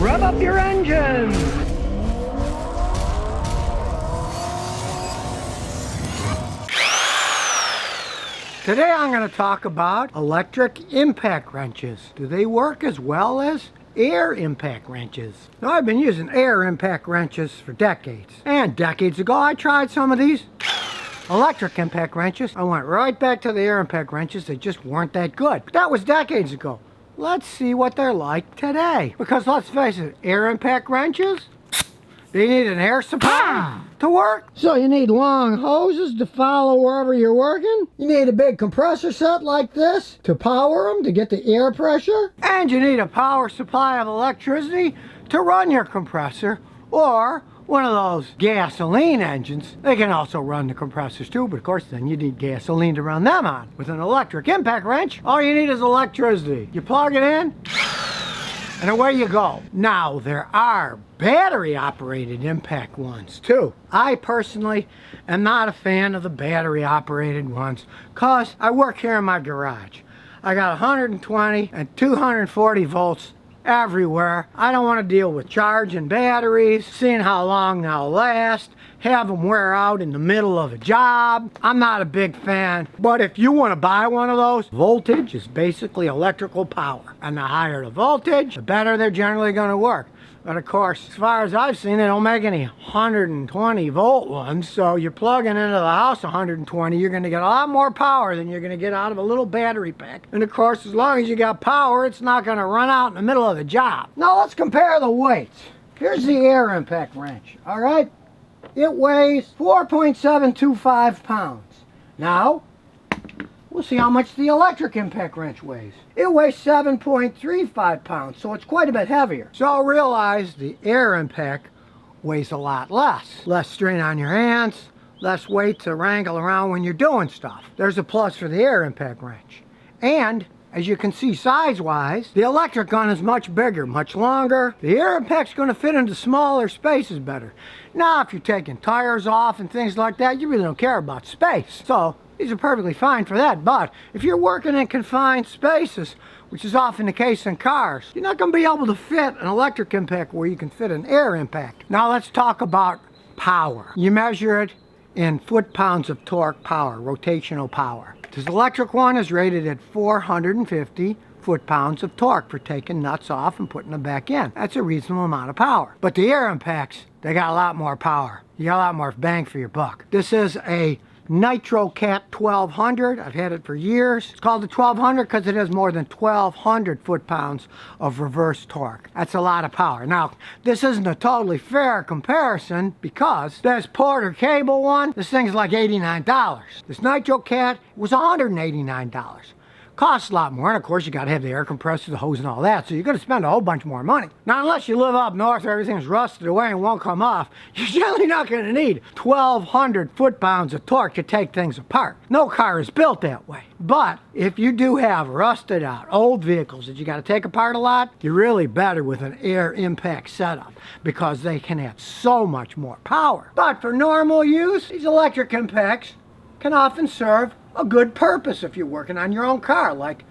Rev up your engines! Today I'm going to talk about electric impact wrenches. Do they work as well as air impact wrenches? Now, I've been using air impact wrenches for decades. And decades ago I tried some of these electric impact wrenches. I went right back to the air impact wrenches. They just weren't that good. But that was decades ago. Let's see what they're like today. Because let's face it, air impact wrenches, they need an air supply to work. So you need long hoses to follow wherever you're working. You need a big compressor set like this to power them, to get the air pressure. And you need a power supply of electricity to run your compressor, or one of those gasoline engines. They can also run the compressors too, but of course then you need gasoline to run them on. With an electric impact wrench, all you need is electricity. You plug it in, and away you go. Now, there are battery operated impact ones too. I personally am not a fan of the battery operated ones because I work here in my garage. I got 120 and 240 volts everywhere. I don't want to deal with charging batteries, seeing how long they'll last, have them wear out in the middle of a job. I'm not a big fan. But if you want to buy one of those, voltage is basically electrical power. And the higher the voltage, the better they're generally going to work. But of course, as far as I've seen, they don't make any 120 volt ones. So you're plugging into the house 120, you're going to get a lot more power than you're going to get out of a little battery pack. And of course, as long as you got power, it's not going to run out in the middle of the job. Now let's compare the weights. Here's the air impact wrench, all right? It weighs 4.725 pounds. Now, we'll see how much the electric impact wrench weighs. It weighs 7.35 pounds, so it's quite a bit heavier. So realize the air impact weighs a lot less. Less strain on your hands, less weight to wrangle around when you're doing stuff. There's a plus for the air impact wrench. And as you can see, size-wise, the electric gun is much bigger, much longer. The air impact's going to fit into smaller spaces better. Now, if you're taking tires off and things like that, you really don't care about space. So these are perfectly fine for that. But if you're working in confined spaces, which is often the case in cars, you're not going to be able to fit an electric impact where you can fit an air impact. Now let's talk about power. You measure it in foot-pounds of torque power, rotational power. This electric one is rated at 450 foot-pounds of torque for taking nuts off and putting them back in. That's a reasonable amount of power. But the air impacts, they got a lot more power. You got a lot more bang for your buck. This is a Nitro Cat 1200. I've had it for years. It's called the 1200 because it has more than 1,200 foot-pounds of reverse torque. That's a lot of power. Now, this isn't a totally fair comparison because this Porter cable one, this thing's like $89. This Nitro Cat was $189. Costs a lot more, and of course you got to have the air compressor, the hose, and all that, so you're going to spend a whole bunch more money. Now, unless you live up north where everything's rusted away and won't come off, you're generally not going to need 1,200 foot-pounds of torque to take things apart. No car is built that way. But if you do have rusted out old vehicles that you got to take apart a lot, you're really better with an air impact setup because they can have so much more power. But for normal use, these electric impacts can often serve a good purpose if you're working on your own car, like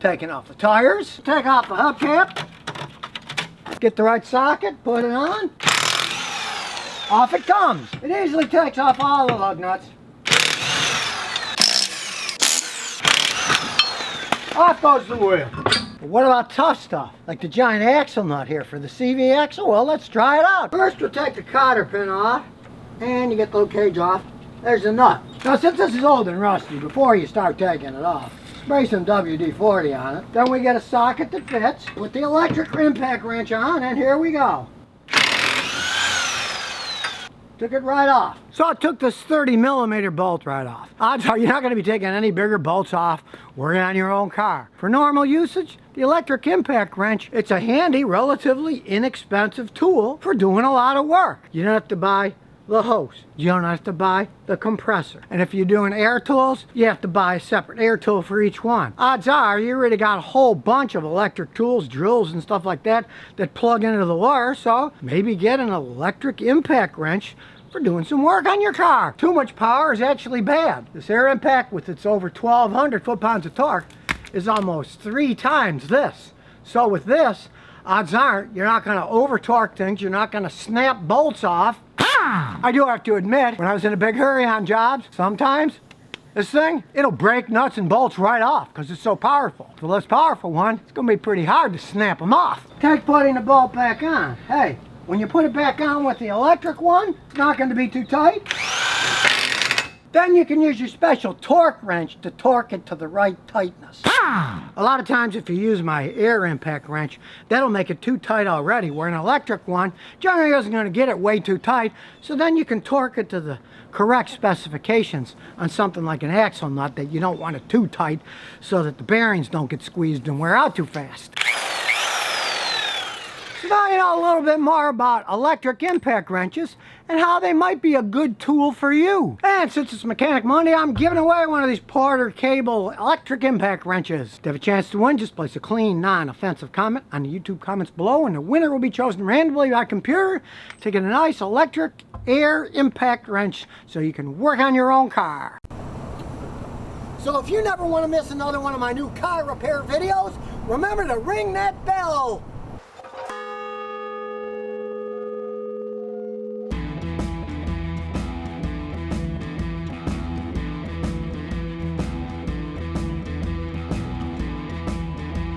taking off the tires, take off the hubcap, get the right socket, put it on, off it comes. It easily takes off all the lug nuts. Off goes the wheel. But what about tough stuff, like the giant axle nut here for the CV axle? Well, let's try it out. First, we'll take the cotter pin off, and you get the little cage off. There's the nut. Now, since this is old and rusty, before you start taking it off, spray some WD-40 on it. Then we get a socket that fits with the electric impact wrench on, and here we go. Took it right off. So I took this 30mm bolt right off. Odds are you're not going to be taking any bigger bolts off working on your own car. For normal usage, the electric impact wrench, it's a handy, relatively inexpensive tool for doing a lot of work. You don't have to buy the hose. You don't have to buy the compressor. And if you're doing air tools, you have to buy a separate air tool for each one. Odds are you already got a whole bunch of electric tools, drills and stuff like that that plug into the wire, so maybe get an electric impact wrench for doing some work on your car. Too much power is actually bad. This air impact with its over 1,200 foot-pounds of torque is almost 3 times this. So with this, odds aren't you're not going to over torque things, you're not going to snap bolts off. I do have to admit, when I was in a big hurry on jobs, sometimes this thing, it'll break nuts and bolts right off because it's so powerful. The less powerful one, it's going to be pretty hard to snap them off. Take putting the bolt back on. Hey, when you put it back on with the electric one, it's not going to be too tight. Then you can use your special torque wrench to torque it to the right tightness. A lot of times if you use my air impact wrench, that'll make it too tight already, where an electric one generally isn't going to get it way too tight, so then you can torque it to the correct specifications on something like an axle nut that you don't want it too tight so that the bearings don't get squeezed and wear out too fast. So now you know a little bit more about electric impact wrenches and how they might be a good tool for you. And since it's Mechanic Monday, I'm giving away one of these Porter Cable electric impact wrenches. To have a chance to win, just place a clean, non-offensive comment on the YouTube comments below, and the winner will be chosen randomly by computer to get a nice electric air impact wrench so you can work on your own car. So if you never want to miss another one of my new car repair videos, remember to ring that bell.